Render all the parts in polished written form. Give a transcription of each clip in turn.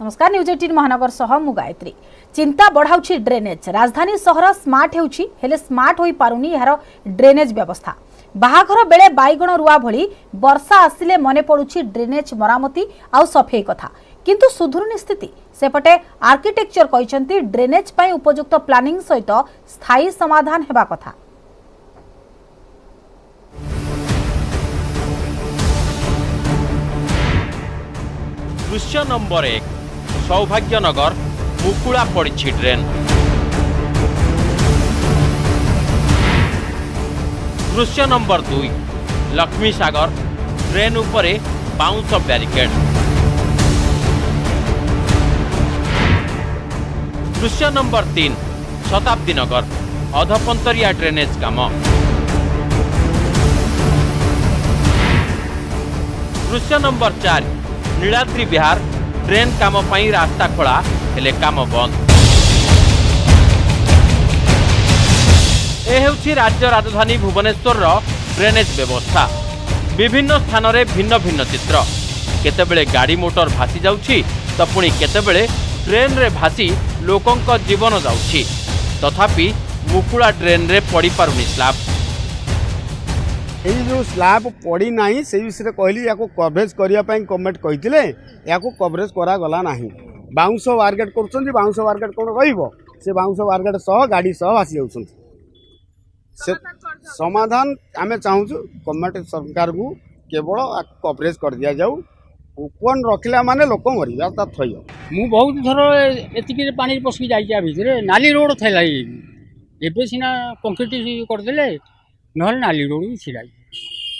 नमस्कार न्यूज 18 महानगर सह मु गायत्री। चिंता बढ़ाउछि ड्रेनेज। राजधानी सहर स्मार्ट हेउछि हेले स्मार्ट होई पारुनी यार ड्रेनेज व्यवस्था। बाहाघर बेले बाईगण रुआ भली वर्षा आसिले मने पड़ुछि ड्रेनेज मरामती आउ सफेई कथा, किंतु सुधुरुनी स्थिति। सेपटे आर्किटेक्चर कहिसंती ड्रेनेज पई उपयुक्त प्लानिंग सहित स्थायी समाधान हेबा कथा। दृश्य नंबर 1 सौभाग्यनगर मुकुला पड़ी ड्रेन। दृश्य नंबर 2 लक्ष्मी सागर ड्रेन उपरे बाउंस बैरिकेड। दृश्य नंबर 3 शताब्दी नगर अधपंतरिया ड्रेनेज काम। दृश्य नंबर 4 नीलाद्री विहार ड्रेन काम पाई रास्ता खोला हेले काम बंद। ए हेउछि राज्य राजधानी भुवनेश्वर ड्रेनेज व्यवस्था। विभिन्न स्थान रे भिन्न भिन्न चित्र। केतेबेले गाड़ी मोटर भासी जाउछि तो पुणी केतेबेले ड्रेन रे भासी लोकंक जीवन जाउछि। तथापि मुकुला ड्रेन रे पड़ी पारुनी स्लैब। जो स्लैब पड़ी ना से विषय कहली या कवरेज करने गवर्नमेंट कहते या कवरेज करागला ना। बाउंस वारगेट कर बाउंस वारगेट कौन रही बाउंस वारगेट सह गाड़ी सह भासी जाऊँ। समाधान आम चाहूँ गवर्नमेंट सरकार को केवल कवरेज कर दि जाऊ। ओपन रखला माने लोक मर थय। मु बहुत थर एतिक पानी पसकी जाइए भितर नाली रोड था एवं सीना कंक्रीट करदे ना नाली रोड भी छिड़ा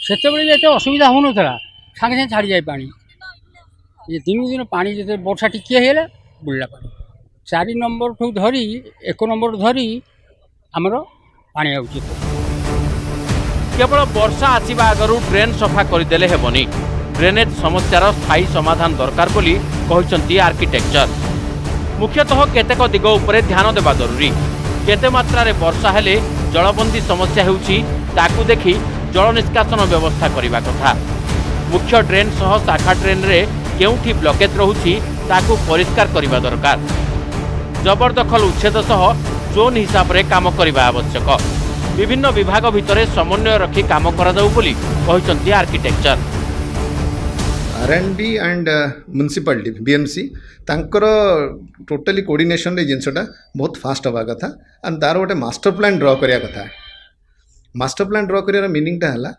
से एत असुविधा हो नाला सागे सागे छाड़ी जाए पानी। ये दिन दिन पानी जो वर्षा टिके है बुड़ला पानी 4 नंबर ठू धरी 1 नंबर धरी आमर पानी आउछि। केवल वर्षा आसिबा आगरू ड्रेन सफा करदेले हेबनी। ड्रेनेज समस्यार स्थायी समाधान दरकार बोली कहिसंती आर्किटेक्चर। मुख्यतः केतेक दिग उपरे ध्यान देबा जरूरी। केते मात्रा रे वर्षा हेले जलबंदी समस्या हेउछि ताकू देखि जल निष्कासन व्यवस्था करिबा कथा। मुख्य ड्रेन सह शाखा ड्रेन रे केउठी ब्लॉकेज रहुछि ताकू परिष्कार करिबा दरकार। जबरदखल उच्छेद सह जोन हिसाब रे काम करिबा आवश्यक। विभिन्न विभाग भितरे समन्वय रखी काम करा जाऊ बोली कहिसंती architecture. R&D and municipality BMC तांकर टोटली कोऑर्डिनेशन रे जिनसटा बहुत फास्ट हवा कथा एंड तार गोटे मास्टर प्लान ड्रॉ करिया कथा। मास्टर प्लान ड्रॉ करियार मीनिंगटा हला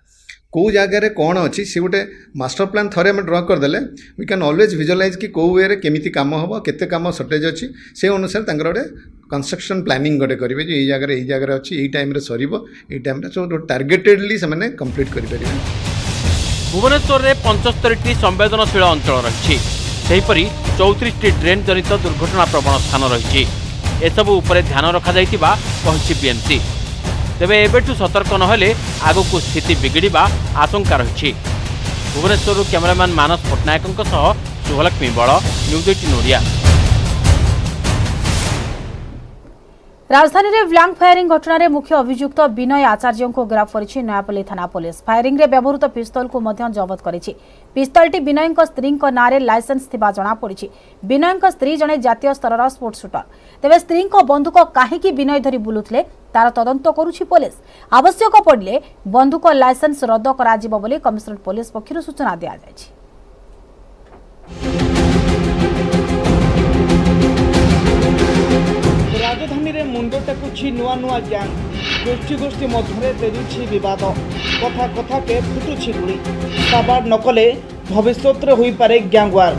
को जगह रे कौन अच्छी से गोटे मास्टर प्लान थरे में ड्रॉ करदेले वी कैन ऑलवेज विजुअलाइज कि कौ वे केमिति काम हम केते काम सर्टेज अच्छी से अनुसार तांकर गोटे कंस्ट्रक्शन प्लानिंग गोटे करेंगे जो ये जगह अच्छी यही टाइम सरीबो यही टाइम सो टार्गेटेडली से मैंने कंप्लीट करेंगे। भुवनेश्वर में 75टी संवेदनशील अंचल रही। 34टी ड्रेन जनित दुर्घटना प्रवण स्थान रही। एसबू उपरे ध्यान रखा कहिछि BMC। तेबे एबेठु सतर्क नहेले आगकू स्थिति बिगिड़िबा आशंका रही। भुवनेश्वर कैमरामैन मानस पट्टनायकों सह शुभलक्ष्मी बड़ न्यूज 18 ओडिया। राजधानी में ब्लैंक फायरिंग घटना रे मुख्य अभियुक्त विनय आचार्य को गिरफ्त करिछि नयापल्ली थाना पुलिस। फायरिंग रे व्यवहृत पिस्तौल को मध्य जबत करिछि। पिस्तौलटी विनय स्त्री नारे लाइसेंस थिबा जणा पड़िछि। विनय स्त्री जणे जातीय स्तर स्पोर्ट्स शूटर। तेबे स्त्री बंधुक काहेकि विनय धरी बुलुथले तार तदंत करुछि पुलिस। आवश्यक पड़िले बंधुक लाइसेंस रद्द कराजिबो बोली कमिशनरेट पुलिस पक्षरु सूचना दिया जायछि। राजधानी रे मुंड टेकुछि नुआ नुआ गैंग। गोष्ठी गोष्ठी मध्य तेजुछि विवाद। कथा कथा के फुटुछि गुड़ी। साबार नकले भविष्य रे होई पारे गैंगवार।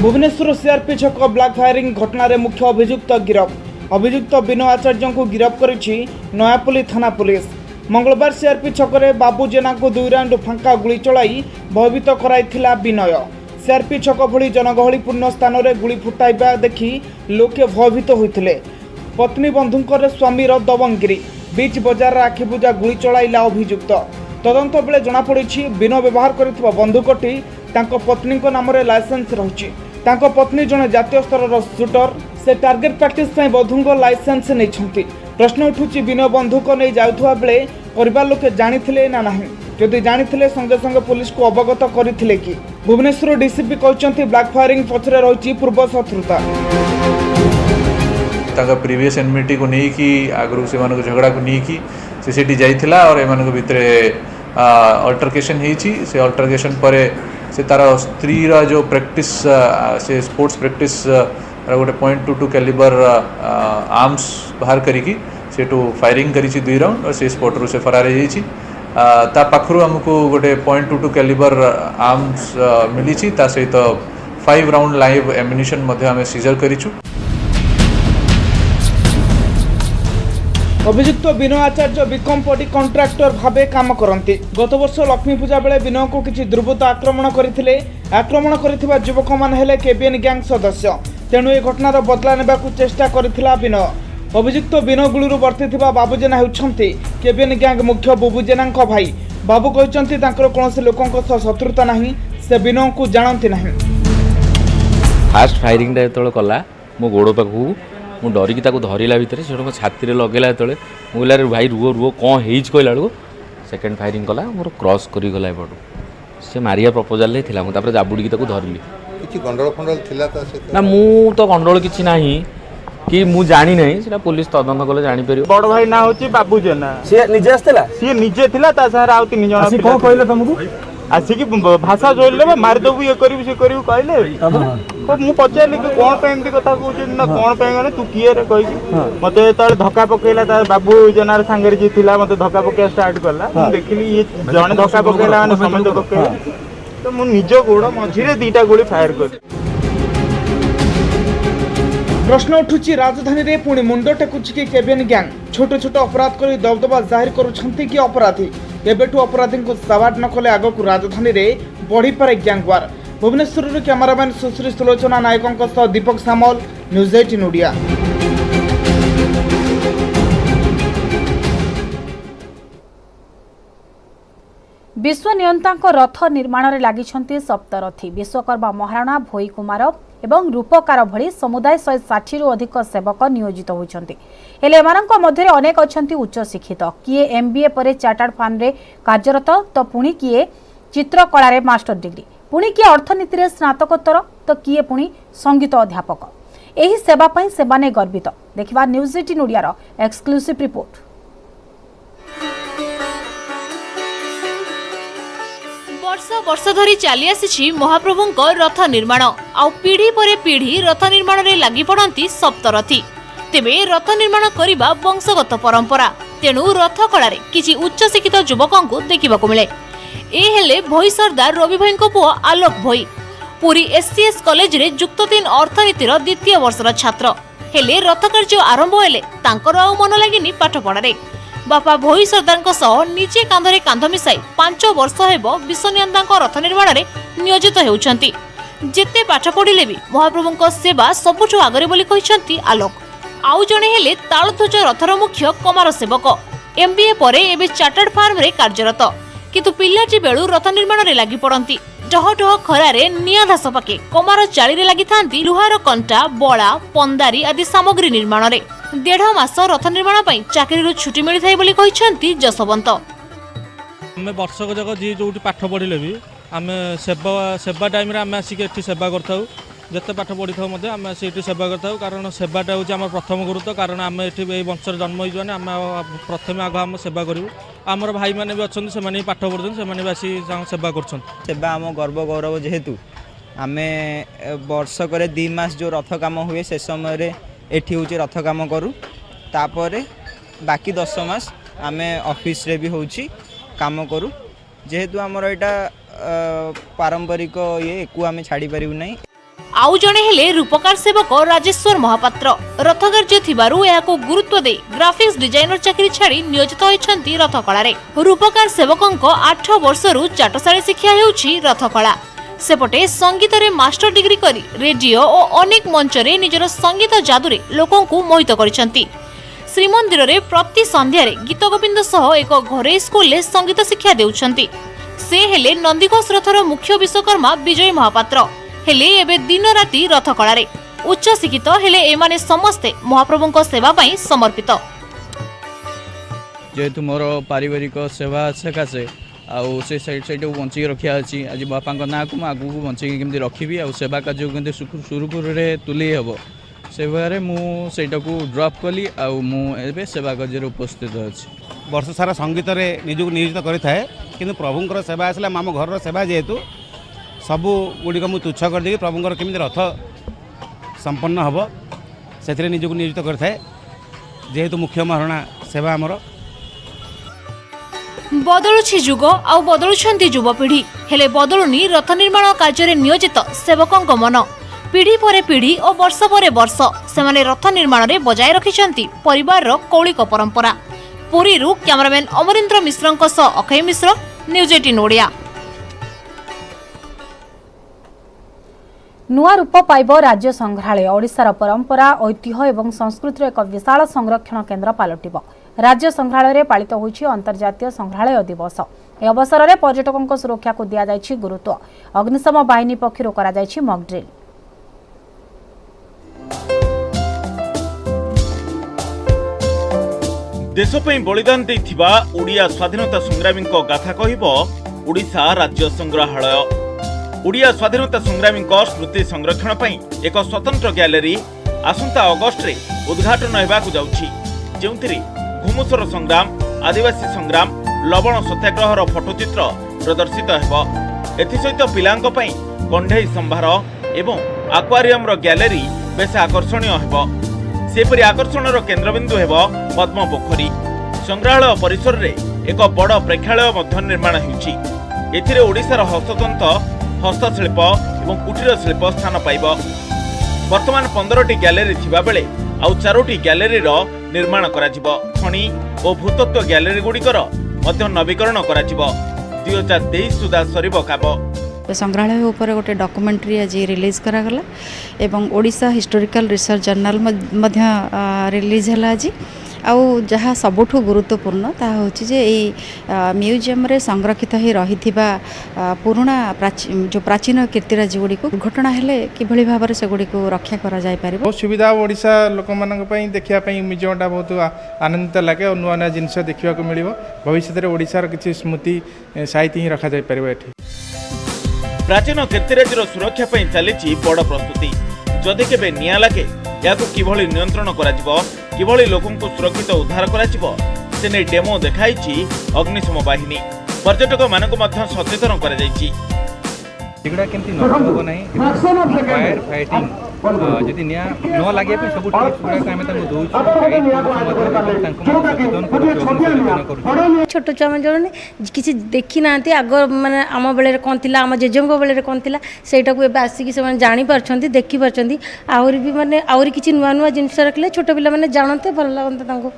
भुवनेश्वर सीआरपी छक ब्लैक फायरिंग घटना रे मुख्य अभियुक्त गिरफ। अभियुक्त विनय आचार्य को गिरफ्त करिछि नयापल्ली थाना पुलिस। मंगलवार सीआरपी छक रे बाबू जेना को 2 राउंड फांका गुली चलाई भयभीत कराइथिला विनय। सीआरपी छक भली जनगहलीपूर्ण स्थान में गुली फुटाइबा देखि लोके भयभीत होइथिले। पत्नी बंधुकर स्वामीर दबंगिरी बीच बजार आखिबुझा गुली चलाइला अभियुक्त। तदंत बेले जनापड़ी विनय व्यवहार करिथिबा बंधुकटी तांको पत्नी नाम लाइसेंस रही। तांको पत्नी जने जातीय स्तर शूटर। से टार्गेट प्रैक्टिस बंधुक लाइसेंस नहीं। प्रश्न उठुची विनय बंधुक नहीं जाउथुवा बेले परिवार लोके जानिथिले ना नाही। जदि जानिथिले संगे संगे पुलिस को अवगत करथिले कि भुवनेश्वर डीसीपी कहते ब्लैक फायरिंग पछरे रही पूर्व शत्रुता प्रीवियस एनमिटी को नहीं कि आगु से झगड़ा को नहीं कि सीसीटी जाइथिला और एमान भितर अल्टरकेशन होती से अल्टरकेशन पर से तार स्त्री जो प्रैक्टिस से स्पोर्ट्स प्रैक्टिस गोटे .22 कैलिबर आर्म्स बाहर करिकी सेठू फायरिंग करी 2 राउंड और से स्पॉट रू से फरार हो पाखु आमको गोटे .22 कैलिबर आर्म्स मिली ता सहित 5 राउंड लाइव एम्युनिशन आम सीजर करिछु। अभियुक्त विनय आचार्य बिकम पटी कंट्राक्टर भावे काम करती गत वर्ष लक्ष्मी पूजा बेले विनय को किसी दुर्बृत्त आक्रमण करथिले। आक्रमण करथिबा युवक मान हेले केबिएन गैंग सदस्य तेणु ए घटनार बदला नेबाकू चेष्टा करथिला विनय। अभियुक्त विनय गुलुरु वर्तिथिबा बाबू जेना हेउछंती केबिएन गैंग मुख्य बुबू जेनांक भाई। बाबू कहचंती तांकर कोनोसी लोकंक सह शत्रुता नाही, से विनय को जानती नाही। फास्ट फायरिंग जो कला मो गोड़ पाखु मु डरिकी धरला भितर से छाती लगेला जो मुझे भाई रुह रुह कौन कहला बेलू सेकेंड फायरिंग कला मोर क्रॉस करगला एपटू से मारिया प्रपोजाल थी जाबुड़ी धरली गंडल फंडल थिला ना मु तो गंडल किसी ना कि मु जानी नहीं सेटा पुलिस तदंत कले जानी परियो। बड़ भाई ना होची बाबू जेना से निजे आस्तेला सी निजे थिला ता सार आउ 3 जण आसी को कहले तुमको आसिकी भाषा जोड़ले मारिदेबू ये करू से करू कहले तो मु पचारली कि कौन पे एमती कथा कहू ना कौन पे गने तू किए रे कहि मते तळे धक्का पकेला ता बाबू जनार संगे जे थिला मते धक्का पकेया स्टार्ट करला मु देखिली ये जण धक्का पकेला माने समझ पकेला तो मु निज गोड़ मझिरे 2टा गोली फायर कर। प्रश्न उठुची राजधानी रे पुणी मुंड टेकुची कि केबिएन गैंग छोट छोट अपराध करी दबदबा जाहिर करुछंती कि अपराधी एबेठू अपराधी को सवार न कले आगक राजधानी रे बढ़ी पारे गैंग वार। भुवनेश्वर कैमरामैन सुश्री सुलोचना नायकों सह दीपक सामल न्यूज 18 ओडिया। विश्व नियंता रथ निर्माण में लगी सप्तरथी विश्वकर्मा महाराणा भोई कुमार एवं रूपकार भली समुदाय 160 रु अधिक सेवक नियोजित होती हेले एमानंक मध्य अनेक अच्छा उच्च शिक्षित किए MBA पर चार्टर्ड फर्म रे कार्यरत तो पुणी किए चित्रकला रे मास्टर डिग्री पुणी किए अर्थनीति रे स्नातकोत्तर तो किए पुणी संगीत अध्यापक एही सेवा पई सेबाने गर्वित। देखिबा न्यूज 18 ओडियार एक्सक्लूसिव रिपोर्ट। वर्ष वर्ष धरी चली आसी महाप्रभुଙ୍କ रथ निर्माण आउ पीढ़ी पर पीढ़ी रथ निर्माण रे लागि पड़ती सप्तरथी। तेबे रथ निर्माण करबा वंशगत परंपरा तेणु रथ कलारे किछि उच्च शिक्षित युवकଙ୍କୁ देखिबाकू मिले। ए हेले भोई सरदार रवि भाईଙ୍କ पुओ आलोक भोई पुरी SCS कॉलेज रे युक्त 3 अर्थनीतिर द्वितीय वर्षर छात्र हेले रथ कार्य आरंभ हेले तांकर आउ मन लागिनी पाठ पढ़ारे। बापा भोई सरदार सह निजे कांधरे कांध मिसाई 5 वर्ष हेबो विश्वनियंता रथ निर्माण रे नियोजित हेउछंती। जेते पाठ पढ़िले भी महाप्रभुଙ୍କ सेवा सबुठु आगरे बोली कहिसंती आलोक। आउ जणे हेले तालध्वज रथर मुख्य कमार सेवक MBA परे एबे चार्टर्ड फार्म रे कार्यरत किंतु पिल्लाटी बेलू रथ निर्माण रे लागि पड़ंती। डह डह खरारे निया धास पाके कमार चाली रे लागि थांती लुहार कंटा बळा पंदारी आदि सामग्री निर्माण रे 1.5 मास रथ निर्माण पई चाकरी छुट्टी मिली थाई बोली कहिसंती जसवंत। आम वर्षक जाक जी जो पाठ पढ़ले भी आम सेवा टाइम आम आसिक एठी सेवा करथाउ जिते पाठ पढ़ी था आम से सेवा करथाउ कारण सेवाटा हूँ आम प्रथम गुरुत्व कारण आम ये वंश जन्म होने आम प्रथम आग आम सेवा करूँ आमर भाई मैंने भी अच्छा से पाठ पढ़ुन से आसी सेवा कर सेवा आम गर्व गौरव जेहेतु आम वर्षक 2 मास जो रथ काम हुए से समय एठी हूँ रथ काम करूँ तापर बाकी 10 मास आम ऑफिस रे भी हूँ काम करूँ जेहेतु आमर यहाँ पारंपरिक ये को आम छाड़ी पारू नहीं। आउ जणे हेले रूपकार सेवक राजेश्वर महापात्र रथ कार्य थिबारु एहाको गुरुत्व दे ग्राफिक्स डिजाइनर चाकरी छाड़ी नियोजित होइछंती रथ कलारे। रूपकार सेवकंक 8 वर्षरु चाटशाळी शिक्षा हेउछि रथ कला। सेपटे संगीत रे मास्टर डिग्री करी रेडियो और अनेक मंच रे निजर संगीत जादुरे लोकंकु मोहित करिसंती। श्रीमंदिर रे प्रति संध्या रे गीत गोविंद सह एक घरे स्कूल ले संगीत शिक्षा देउछंती। से हेले नंदीघोष रथर मुख्य विश्वकर्मा विजय महापात्र हेले एबे दिन राति रथ कलारे उच्च शिक्षित हेले एमाने समस्ते महाप्रभुଙ୍କ सेवा पई समर्पित। जेहेतु मोर पारिवारिक सेवा सकाशे आउ से सैटा बंचिक रखा अच्छी आज बापा ना को आगू बंचिक केमती रखी आ सेवा कार्य केमती सुरुखुरु तुले हे से भाई मुझा ड्रप कली आबे सेवा कार्य उपस्थित अच्छी वर्ष सारा संगीत निजक नियोजित करें कि प्रभुंर सेवा आसला आम घर सेवा जेहेतु सबू गुड़िक मुझे तुच्छ करदे प्रभुंर केमी रथ संपन्न हम से निजक नियोजित करें जेहेतु मुख्य महारणा सेवा आमर बदलुछि जुग आउ बदलुछंती युवपीढ़ी हेले बदलुनी रथ निर्माण कार्य नियोजित सेवकंक मन पीढ़ी पर पीढ़ी और वर्ष पर वर्ष सेमाने रथ निर्माण रे बजाय रखिछंती परिवार रो कौलिक परंपरा। पुरी रु कैमरामैन अमरेंद्र मिश्रंक सह अक्षय मिश्र, न्यूज 18 ओडिया। नुआ रूप पाइब राज्य संग्रहालय ओडिशार परंपरा ऐतिह्य एवं संस्कृतिर एक विशाल संरक्षण केन्द्र पलटिब। राज्य संग्रहालय पालित होइछि अंतर्जातीय संग्रहालय दिवस। ए अवसर में पर्यटकों सुरक्षा को दिया जाइछि गुरुत्व। अग्निशम बाहिनी पक्षरु करा जाइछि मॉक ड्रिल। देश पई बलिदान देइथिबा ओडिया स्वाधीनता संग्रामी गाथा कहिबो ओडिशा राज्य संग्रहालय। ओडिया स्वाधीनता संग्रामी स्मृति संरक्षण पई एक स्वतंत्र गैलरी आसंता अगस्ट रे उद्घाटन हेबाकु जाउछि, जेउथिरे घुमुसर संग्राम, आदिवासी संग्राम, लवण सत्याग्रहर फोटोचित्र प्रदर्शित हेबो। एथि सहित पिलांक पई कंढेई संभार एवं आक्वारियम रो गैलरी बेस आकर्षणीय हेबो। सेपरि आकर्षणर केन्द्रबिंदु हेबो पद्म पोखरी। संग्रहालय परिसर रे एक बड़ प्रेक्षालय मध्य निर्माण हेउछि। एथिरे ओडिशार हस्ततंत, हस्तशिल्प एवं कुटीर शिल्प स्थान पाइब। वर्तमान 15टी गैलरी थिबा बेले आउ 4टी गैलरीर निर्माण कराजिबो। खणी और भूतत्व गैलरी गुड़िकर मध्य नवीकरण कराजिबो। 2023 सुधा सरिबो काबो। संग्रहालय ऊपर गोटे डॉक्यूमेंट्री आज रिलीज करागला एवं Odisha historical research journal release है आज आउ जहाँ सबुठु गुरुत्वपूर्ण ता होछि जे म्यूजियम रे संरक्षित ही रही पुराना जो प्राचीन कीर्तिराज गुड़ी को घटना हेले किभली भाव से गुड़ी को रक्षा करा जाय पारिबो। बहुत सुविधा ओडिशा लोक मानक पई देखिया पई म्यूजियमटा बहुत आनंदित लगे और नुआ नुआ जिनस देखिया को मिलिबो। भविष्य रे ओडिशार किछि स्मृति साहित्य ही रखा जाय पारिबो। एठी प्राचीन कीर्तिराजर सुरक्षा पई चलीछि बड़ प्रस्तुति। जदि केबे निया लागे याकु किभली नियंत्रण कराजिबो, किभली लोकंकु सुरक्षित उद्धार कराजिबो से नै डेमो देखाइछि अग्निशम बाहिनी। पर्यटक मानकु मध्य सचेतन करा जाइछि। एगुड़ा केमती नहो नै फायर फाइटिंग जदि निया न लागे पे सब टिप्स गुडा आमे ताको दोउ छोट छुआ मैंने किसी देखी ना आग माने आम बेले कौन थी आम जेजेम बेले कौन थी सेटा को आसिक से जानी पार्छंती देखी पार्छंती आहुरी भी माने आहुरी किछि नुआ नुआ जिनिस रखले छोट पिला माने जानते भल लागते तांको।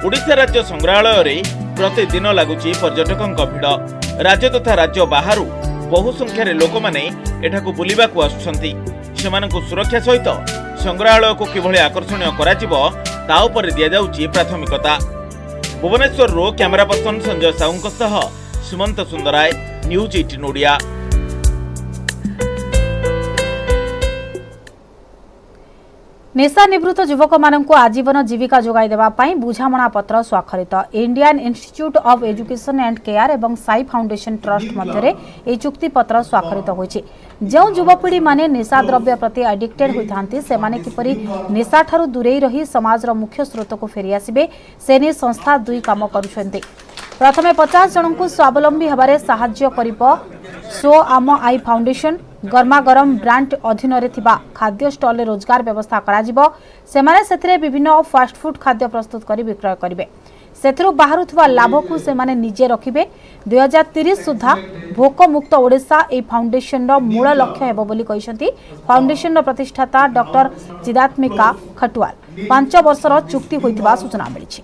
ओडिशा राज्य संग्रहालय रे प्रतिदिन लागुछि पर्यटकक भिड़। राज्य तथा राज्य बाहरु बहु संख्यार लोक माने एठाकु बुलिबाकु आसुछंती। सेमानकु सुरक्षा सहित संग्रहालय को किभली आकर्षणीय कराजिबो ता उपर दिया जाउछि प्राथमिकता। भुवनेश्वर रो कैमरा पर्सन संजय साउंक सह सुमंत सुंदराय, न्यूज 18 ओडिया। निशा निवृत्त युवक मानंकु आजीवन जीविका जोगाई देबा पई बुझामणा पत्र स्वाक्षरित। Indian Institute of Education and Care एवं साई फाउंडेशन ट्रस्ट मध्यरे ए चुक्ति पत्र स्वाक्षरित होइछि। जो युवपीढ़ी माने निशा द्रव्य प्रति एडिक्टेड होइथांती सेमाने किपरि निशा ठारू दूरेई रही समाजर मुख्य स्रोत को फेरी आसिबे सेने संस्था दुई काम करुछन्ते। प्रथमे 50 जनंकु स्वावलंबी हेबारे साहाय्य करिबो सो आम आई फाउंडेशन। गरमा गरम ब्रांड अधीन रे थिबा खाद्य स्टॉल रे रोजगार व्यवस्था कराजिबो। सेमाने सेथिरे विभिन्न फास्ट फूड खाद्य प्रस्तुत करी विक्रय करिवे। सेथिरु बाहरुथवा लाभ को सेमाने निजे रखिबे। 2030 सुधा भोक मुक्त ओडिशा ए फाउंडेशन रो मूल लक्ष्य हेबो बोली कहिसंती फाउंडेशन रो प्रतिष्ठाता डॉक्टर चिदात्मिका खटुआल। 5 वर्षर चुक्ति होइथिबा सूचना मिलिछि।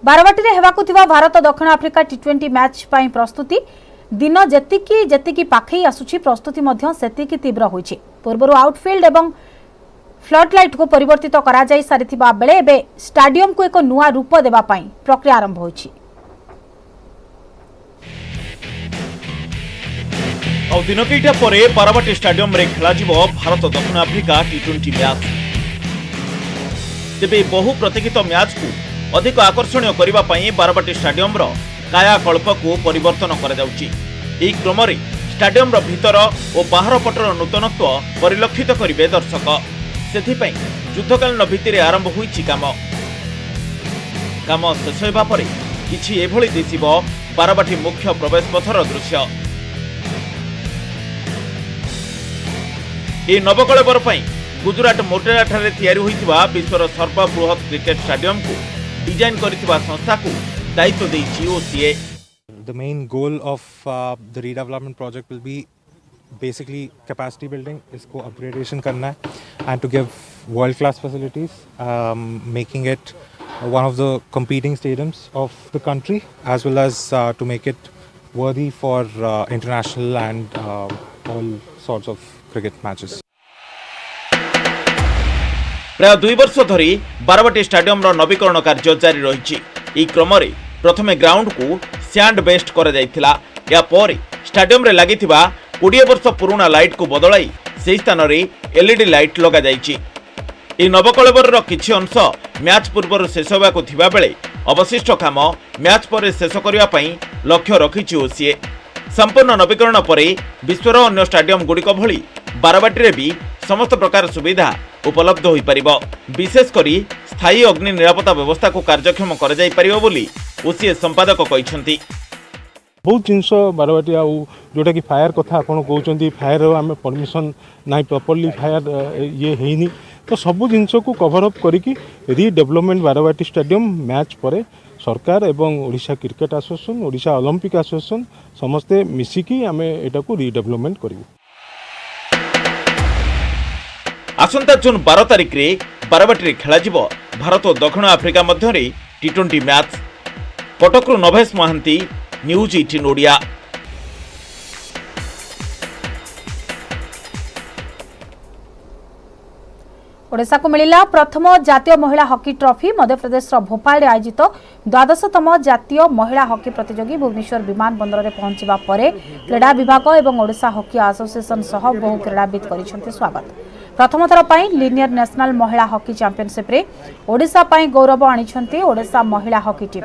बारवाटी हेबाकु थिबा भारत दक्षिण आफ्रिका टी20 मैच पई प्रस्तुति दिन जेतिकी पाखई आसुछि प्रस्तुति मध्य सेतिकी तीव्र होइछि। पूर्वरु आउटफील्ड एवं फ्लड लाइट को परिवर्तित करा जाई सारिथिबा बेले एबे स्टेडियम को एक नुआ रूप देबा पई प्रक्रिया आरंभ होइछि। ଆଉ ଦିନ କେଇଟା ପରେ ବାରବାଟୀ ଷ୍ଟାଡିୟମରେ ଖେଳାଯିବ ଭାରତ ଦକ୍ଷିଣ ଆଫ୍ରିକା ଟି20 ମ୍ୟାଚ୍। ତେବେ ବହୁ ପ୍ରତୀକ୍ଷିତ ମ୍ୟାଚ୍କୁ ଅଧିକ ଆକର୍ଷଣୀୟ କରିବା ପାଇଁ ବାରବାଟୀ ଷ୍ଟାଡିୟମର କାୟାକଳ୍ପକୁ ପରିବର୍ତ୍ତନ କରାଯାଉଛି। ଏହି କ୍ରମରେ ଷ୍ଟାଡିୟମର ଭିତର ଓ ବାହାର ପଟର ନୂତନତ୍ୱ ପରିଲକ୍ଷିତ କରିବେ ଦର୍ଶକ। ସେଥିପାଇଁ ଯୁଦ୍ଧକାଳୀନ ଭିତ୍ତିରେ ଆରମ୍ଭ ହୋଇଛି କାମ ଶେଷ ହେବା ପରେ କିଛି ଏଭଳି ଦିଶିବ ବାରବାଟୀ ମୁଖ୍ୟ ପ୍ରବେଶ ପଥର ଦୃଶ୍ୟ। ଏହି ନବକଳେବର ପାଇଁ ଗୁଜରାଟ ମୋଟେରାଠାରେ ତିଆରି ହୋଇଥିବା ବିଶ୍ୱର ସର୍ବବୃହତ୍ କ୍ରିକେଟ ଷ୍ଟାଡିୟମକୁ डिजाइन करिथिबा संस्थाକୁ दायित्व देइछि OCA. The main goal of the redevelopment project will be basically capacity building, इसको upgradation करना है and to give world class facilities, making it one of the competing stadiums of the country as well as to make it worthy for international and all sorts of cricket matches. प्राय 2 वर्ष धरी Barabati stadium नवीकरण कार्य जारी रही। क्रमरे प्रथमे ground को sand best करा जायथिला। या पर स्टाडियम रे लागिथिबा 20 वर्ष पुराना लाइट को बदलाई से स्थान रे एलईडी लाइट लगा जायछि। ए नवकलेबर किछि अंश मैच पूर्व शेष होबाको थिबा बेले अवशिष्ट काम मैच पर शेष करिया पई लक्ष्य रखिछि ओसीए। संपूर्ण नवीकरण पर विश्वर अन्य स्टाडियम गुड़िक भली बारवाटी रे भी समस्त प्रकार सुविधा उपलब्ध हो पारिबो। विशेष करी स्थायी अग्नि निरापत्ता व्यवस्था को कार्यक्षम कर जाई पारिबो बोली ओसीए संपादक कहिसंती। बहुत जिनस बारवाटी आउ जोटा कि फायर कथा आपण कहउचंती फायर आम परमिशन नाइ प्रॉपर्ली फायर ये हेनी तो सब जिनस को कवर अप करिकी रीडेवलपमेंट बारवाटी स्टेडियम मैच परे सरकार एवं Odisha cricket association Odisha Olympic association समस्ते मिसिकी आम एटा को रीडेवलपमेंट करिवो। आसंता जून 12 तारिख रे बारवाटी खेला भारत और दक्षिण आफ्रिका मध्य टी20 मैच। कटकरू नभेश महांती, न्यूज 18 ओडिया। ओडिशा को मिलिला प्रथम जातीय महिला हॉकी ट्रॉफी। मध्यप्रदेश भोपाल में आयोजित 12तम जातीय महिला हॉकी प्रतियोगी भुवनेश्वर विमान बंदर में पहुंचा पर क्रीड़ा विभाग और ओडिशा हॉकी एसोसिएशन सह बहु क्रीड़ाविद कर स्वागत। प्रथम थर पर लिनियर नेशनल महिला हॉकी चैंपियनशिप रे ओडिशा पई गौरव आनिछंती ओडिशा महिला हॉकी टीम।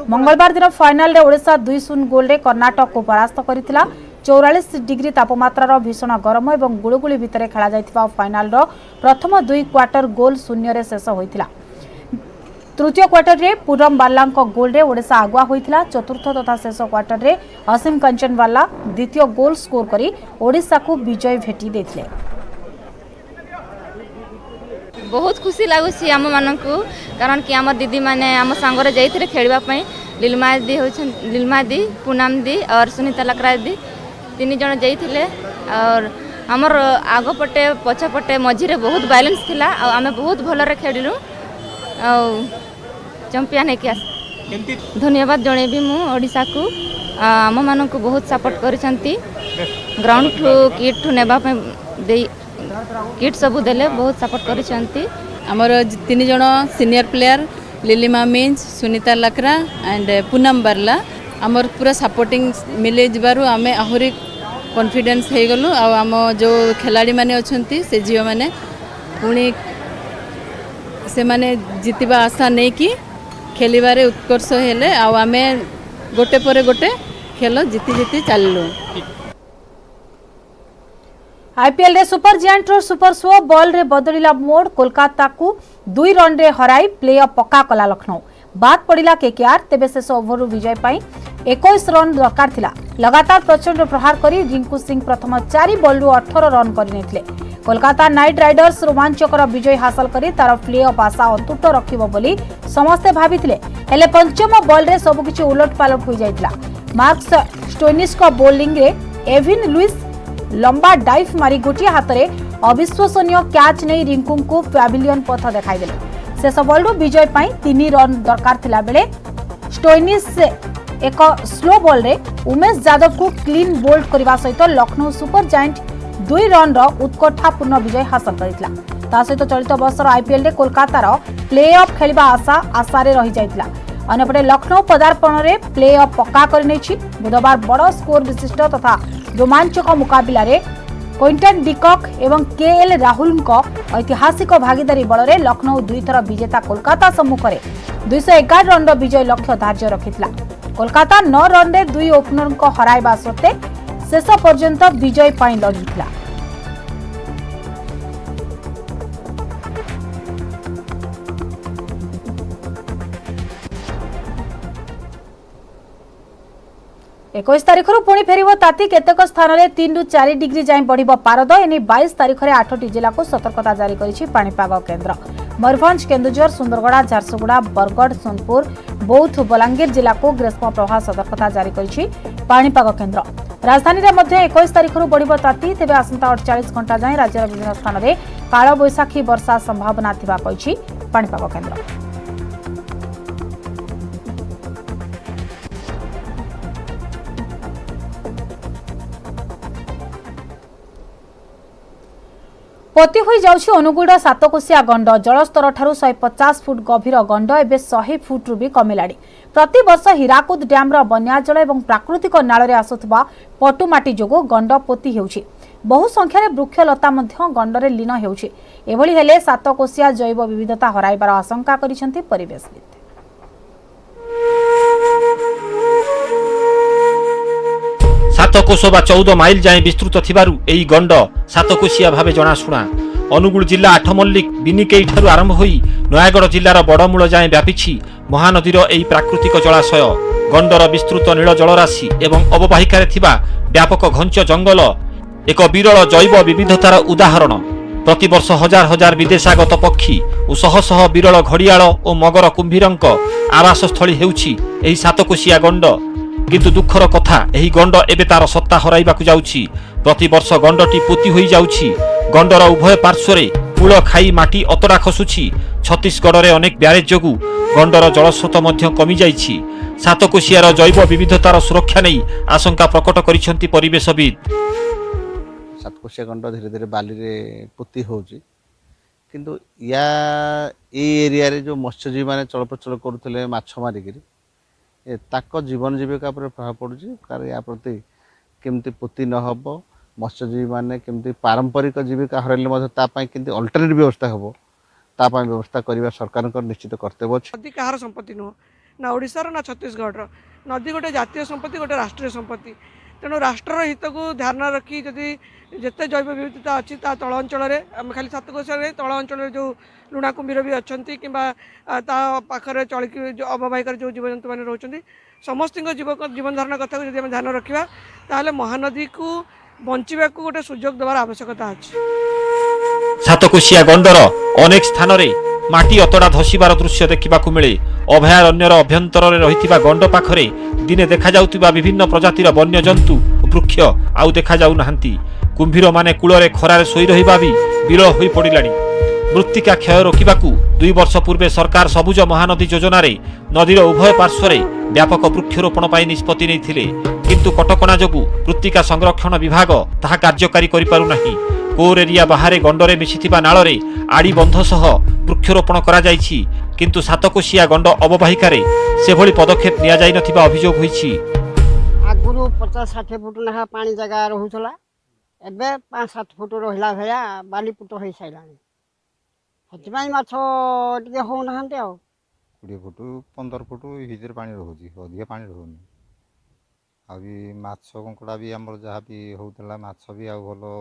मंगलवार दिन फाइनल रे ओडिशा 2-0 गोल रे कर्नाटक को परास्त करिथिला। 44 डिग्री तापमात्रा भीषण गरम और गुड़गुड़ी भितर खेला जायथिबा फाइनल रो प्रथम 2 क्वार्टर गोल शून्य रे शेष होइथिला। तृतीय क्वार्टर रे पूरम बाला गोल रे ओडिशा आगुआ होइथिला। चतुर्थ तथा शेष क्वार्टर रे असीम कंचनवाला द्वितीय गोल स्कोर करी ओडिशा को विजय भेटी देथिले। बहुत खुशी लगुच आम मान को कारण कि आम दीदी मैंने आम सांगरे जाइए खेलवाई लीलमा दी पूनम दी और सुनीता लकरा दी 3 जन जाइए और आमर आगपटे पछपटे मझीरे बहुत बैलेंस थिला और आम बहुत भलरे खेलु चंपियन है। धन्यवाद जनइबी मु ओडिशा को आम मान को बहुत सपोर्ट करिसंती। ग्राउंड ठू किट ठू नेबा पे किट सबू देले बहुत सपोर्ट करिसंती। आमर 3 जन senior player Lilima means Sunita Lakra and Poonam Barla आमर पूरा सपोर्टिंग मिले जबारु आमे आहुरी कॉन्फिडेंस हे गलु आ आम जो खिलाड़ी माने अछंती से झियो माने पुणी से माने जितिबा आशा नै कि खेलिबारे उत्कर्ष हेले आ आमे गोटे परे गोटे खेल जीती चललु। आईपीएल रे सुपर जायंट रो सुपर स्लो बॉल रे बदलिला मोड। कोलकाता को 2 रन रे हराई प्ले ऑफ पक्का कला लखनऊ। बाद पड़िला केकेआर। तेबे शेष ओभर विजय पाई 21 रन दरकार थिला। लगातार प्रचंड प्रहार करी रिंकू सिंह प्रथम 4 बॉल रु 18 रन करनेथिले। कोलकाता नाइट राइडर्स रोमांचकर विजय हासिल करी तार प्ले ऑफ आशा अतुट रखिबो बोली समस्ते भाबिथिले। हेले पंचम बॉल रे सब किछि उलटपालट होई जाइतिला। मार्कस स्टोइनिस को बॉलिंग रे एविन लुइस लंबा डाइव मारी गोटिया हाथ में अविश्वसनीय कैच नहीं रिंकू को पैविलियन पथ देखाई देले। शेष बॉल विजय पाई 3 रन दरकार थिला बेले स्टोइनिस एक स्लो बॉल रे उमेश यादव को क्लीन बोल्ड करने सहित लखनऊ सुपर जायंट 2 रन रो उत्कंठापूर्ण विजय हासिल करथिला। ता सहित चलित वर्षर आईपीएल रे कोलकातार प्ले ऑफ खेलिबा आशारे रही जाइतिला। अन्यपटे लखनऊ पदार्पण रे प्ले ऑफ पक्का करनेछि। बुधवार बड़ स्कोर विशिष्ट तथा रोमांचक मुकाबिला क्विंटन डिकॉक एवं केएल राहुल ऐतिहासिक भागीदारी बल में लखनऊ 2 थर विजेता कोलकाता सम्मुख में 211 रन विजय लक्ष्य धार्य रखिथिला। कोलकाता 9 रन रे 2 ओपनर को हराइबा सत्ते शेष पर्यंत विजय पाई लड़िथिला। 21 तारिख पुणी फेर ताती केतक स्थान में 3 ରୁ 4 डिग्री जाए बढ़ पारद एने 22 तारिख में 8टी जिला को सतर्कता जारी करिछि पाणीपाग केन्द्र। मयूरभंज, केन्दुझर, सुंदरगड़ा, झारसुगुड़ा, बरगढ़, सोनपुर, बौद्ध, बलांगीर जिला को ग्रीष्म प्रवाह सतर्कता जारी करिछि पाणीपाग केन्द्र। राजधानी में 21 तारिख बढ़ ताती तेज आसंता 48 घंटा जाए राज्यर विभिन्न स्थान में काल बैशाखी वर्षा संभावना थिबा कहिछि पाणीपाग केन्द्र। पोती होई जाउछि अनुगुड़ सातकोशिया गंड। जलस्तर ठारू 150 फुट गभीर गंड एबे 100 फुट रु भी कमिलाड़ी। प्रति वर्ष हीराकुद डैम बन्या जल एवं प्राकृतिक नाल आसुवा पटुमाटी जोगु गंड पोती हेउछि। बहु संख्यार वृक्षलता मध्य गंडरे लीन हेउछि। एभली हेले सातकोशिया जैव विविधता हराइबार आशंका करिसेंति परिवेशविद। सातकोश बा 14 माइल जाए विस्तृत थिबारु एई गंड सातकोशिया भावे जनाशुना। अनुगुल जिला 8 मल्लिक बिनिकेई ठारू आरंभ होई नयागढ़ जिलार बड़मूल जाए व्यापिछि महानदीर एई प्राकृतिक जलाशय। गंडर विस्तृत नील जलराशि एवं अवबाहिकार थिबा व्यापक घंच जंगल एक विरल जैव विविधतार उदाहरण। प्रतिवर्ष हजार हजार विदेशागत पक्षी और शह शह विरल घड़ियाल और मगर कुंभीरंक आवासस्थली हेउछि एही सातकोशिया गंड। किंतु दुखर कथा एही गंड एबे तार सत्ता हराइबाकु जाउछि। प्रतिवर्ष गंडटी पोती होई जाउछि। गंडर उभय पार्श्वरे कूल खाई माटी अतड़ा खसुछि। छत्तीसगढ़ रे अनेक ब्यारेज जोगु गंडर जलस्रोत मध्य कमी जाइछि। सातकोशियार जैव विविधतार सुरक्षा नहीं आशंका प्रकट करिसेंति परिवेशविद। सातकोशिया गंड धीरे धीरे बाली रे पोती होउछि किंतु या ए एरिया रे जो मत्स्यजीवी माने चलप्रचल करुथिले माछ मारिकिरी ताक जीवन जीविका पर प्रभाव पड़ुछि। कारण या प्रति केमती पोती न हबो मत्स्यजीवी माने केमती पारंपरिक जीविका हरैले मधे ता पई केमती अल्टरनेटिव व्यवस्था हबो ता पई व्यवस्था करिवा सरकार को निश्चित कर्तव्य अछि। नदी कहार संपत्ति न ना ओडिसा ना छत्तीसगढ़ नदी गोटे जातीय संपत्ति गोटे राष्ट्रीय संपत्ति। तेणु राष्ट्र हित को ध्यान रखी जदि जिते जैव विविधता अच्छी ता तल अंचल आम खाली सातकोशिया तल अंचल जो लुणा कुंभीर भी अच्छा कि पाखे चलिकी जो अवबाहिकार जो जीवजंतु मैंने रोच समस्त जीवन धारण कथा को जब ध्यान रखा ताहले महानदी को बंचा गोटे सुजोग देवार आवश्यकता अच्छी। सातकोशिया गंडर अनेक स्थान रे माटी अतड़ा धसीबार दृश्य देखा मिले। अभयारण्यर अभ्यंतर रही गंड पाखरे दिने देखा जाउतिबा विभिन्न प्रजातिर वन्य जंतु वृक्ष आउ देखा जाउ नाहंती। कुंभीर माने कूलरे खरारे सोई रहिबा भी विरल होई पड़िलानी। मृत्तिका क्षय रोकिबाकू 2 वर्ष पूर्वे सरकार सबुज महानदी योजना रे नदीर उभय पार्श्वरे व्यापक वृक्षरोपण पाई निष्पत्ति नैथिले किंतु कटकणा जोगु मृत्तिका संरक्षण विभाग ताहा कार्यकारी करि पारु नाही। कोर एरिया बाहरे गंडरे मिशिथिबा नाळरे आड़ी बंध सह वृक्षरोपण करा जाइछि किंतु सातकोशिया गंड अवबाहिकारे सेभଳି पदक्षेप निया जाई नथिबा अभियोग होइछि। आगुरु 50-60 फुट नहा पानी जगह रहुथला एबे 5-7 फुट रहिला भया बाली पुट होई साइलानी। हतिमाई माछ टिके हो नहांते आ 20 फुट 15 फुट हिजर पानी रहुछि अधिक पानी रहुनी। अभी माछ कंकड़ा भी हमर जहा भी होतला माछ भी आ भलो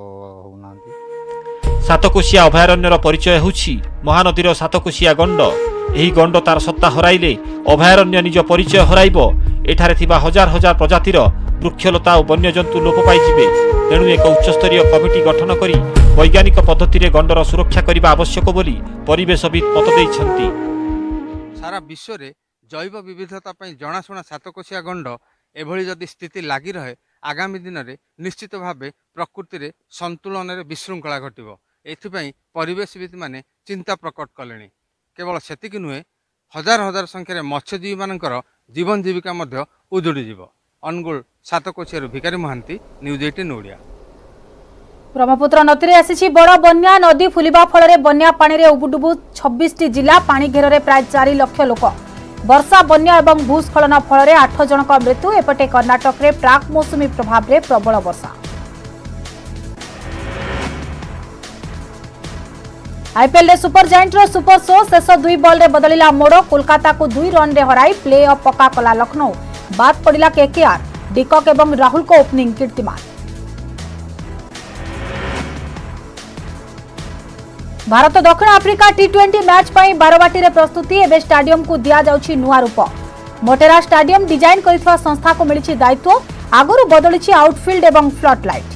होनांती। सातकोशिया अभयारण्यर परिचय होछि महानदीर सातकोशिया गंड। एही गंड तार सत्ता हराइले अभयारण्य निज परिचय हराइबो। एठारे थिबा हजार हजार प्रजातिर वृक्षलता और वन्यजंतु लोप पाई जिवे। तेणु एक उच्चस्तरीय कमिटी गठन करी वैज्ञानिक पद्धति रे गंडर सुरक्षा करबा आवश्यक बोली परिवेशविद मत दैछंती। सारा विश्व रे जैव विविधता पई जनाशुना सातकोशिया गंड एभली जदि स्थिति लगी रहे आगामी दिन में निश्चित भाव प्रकृति रे संतुलन रे विशृंखला घटिबो। एथिपई परिवेशविद माने चिंता प्रकट कलेनी। केवल सेतिक नुहे हजार हजार संख्यार मत्स्यजीवी मानकर जीवन जीविका मध्य उजुड़ी जीव। अनुगुल सातकोशिया भिकारी महांती, न्यूज 18 ओडिया। ब्रह्मपुत्र नदी में आसी बड़ बन्या। नदी फुलिबा फल बन्या पानी रे उबुडुबु 26 जिला पानी घेर प्राय 4 लाख लोक। वर्षा बन्या और भूस्खलन फल 8 जनक मृत्यु। एपटे कर्णाटक रे प्राक मौसुमी प्रभाव रे प्रबल वर्षा। आईपीएल रे सुपर जायंट रो सुपर शो शेष 2 बॉल रे बदलिला मोड़ कोलकाता को 2 रन रे हराई प्ले ऑफ पक्का कला लखनऊ बाद पड़िला केकेआर डिकॉक एवं राहुल को ओपनिंग कीर्तिमान। भारत दक्षिण आफ्रिका टी20 मैच पर बारवाटी रे प्रस्तुति एवं स्टाडियम को दिया जाउछि नुआ रूप। मोटेरा स्टाडियम डिजाइन करितवा संस्था को मिलिछि दायित्व आगरु बदलिछि आउटफील्ड एवं फ्लड लाइट।